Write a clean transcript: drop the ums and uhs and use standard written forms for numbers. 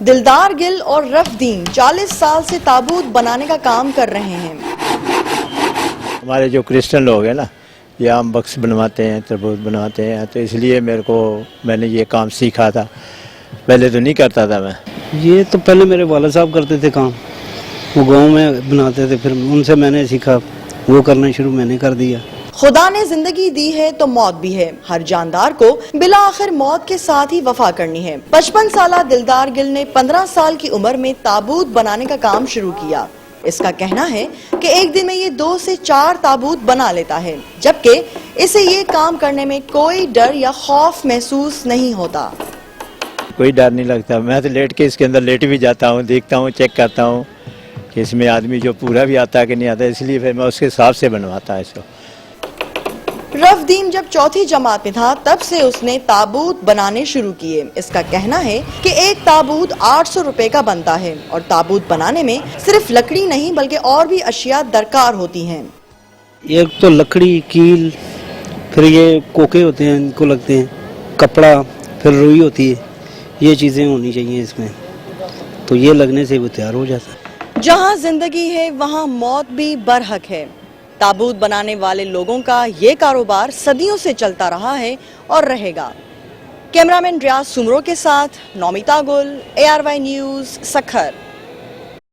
دلدار گل اور رفدین 40 سال سے تابوت بنانے کا کام کر رہے ہیں۔ ہمارے جو کرسچن لوگ ہیں نا، یہ عام بکس بنواتے ہیں، تابوت بنواتے ہیں، تو اس لیے میں نے یہ کام سیکھا تھا، پہلے تو نہیں کرتا تھا میں۔ یہ تو پہلے میرے والد صاحب کرتے تھے کام، وہ گاؤں میں بناتے تھے، پھر ان سے میں نے سیکھا، وہ کرنا شروع میں نے کر دیا۔ خدا نے زندگی دی ہے تو موت بھی ہے، ہر جاندار کو بالآخر موت کے ساتھ ہی وفا کرنی ہے۔ 55 سالہ دلدار گل نے 15 سال کی عمر میں تابوت بنانے کا کام شروع کیا۔ اس کا کہنا ہے کہ ایک دن میں یہ 2 سے 4 تابوت بنا لیتا ہے، جبکہ اسے یہ کام کرنے میں کوئی ڈر یا خوف محسوس نہیں ہوتا۔ کوئی ڈر نہیں لگتا، میں تو لیٹ کے اس کے اندر لیٹ بھی جاتا ہوں، دیکھتا ہوں، چیک کرتا ہوں کہ اس میں آدمی جو پورا بھی آتا ہے کہ نہیں آتا، اس لیے پھر میں اس کے حساب سے بنواتا ہے اس کو۔ رفدین جب 4تھی جماعت میں تھا تب سے اس نے تابوت بنانے شروع کیے۔ اس کا کہنا ہے کہ ایک تابوت 800 روپے کا بنتا ہے، اور تابوت بنانے میں صرف لکڑی نہیں بلکہ اور بھی اشیاء درکار ہوتی ہیں۔ ایک تو لکڑی، کیل، پھر یہ کوکے ہوتے ہیں، ان کو لگتے ہیں، کپڑا، پھر روئی ہوتی ہے، یہ چیزیں ہونی چاہیے اس میں، تو یہ لگنے سے وہ تیار ہو جاتا ہے۔ جہاں زندگی ہے وہاں موت بھی برحق ہے۔ تابوت بنانے والے لوگوں کا یہ کاروبار صدیوں سے چلتا رہا ہے اور رہے گا۔ کیمرامین ریاض سمرو کے ساتھ نومیتا گل، ARY نیوز، سکھر۔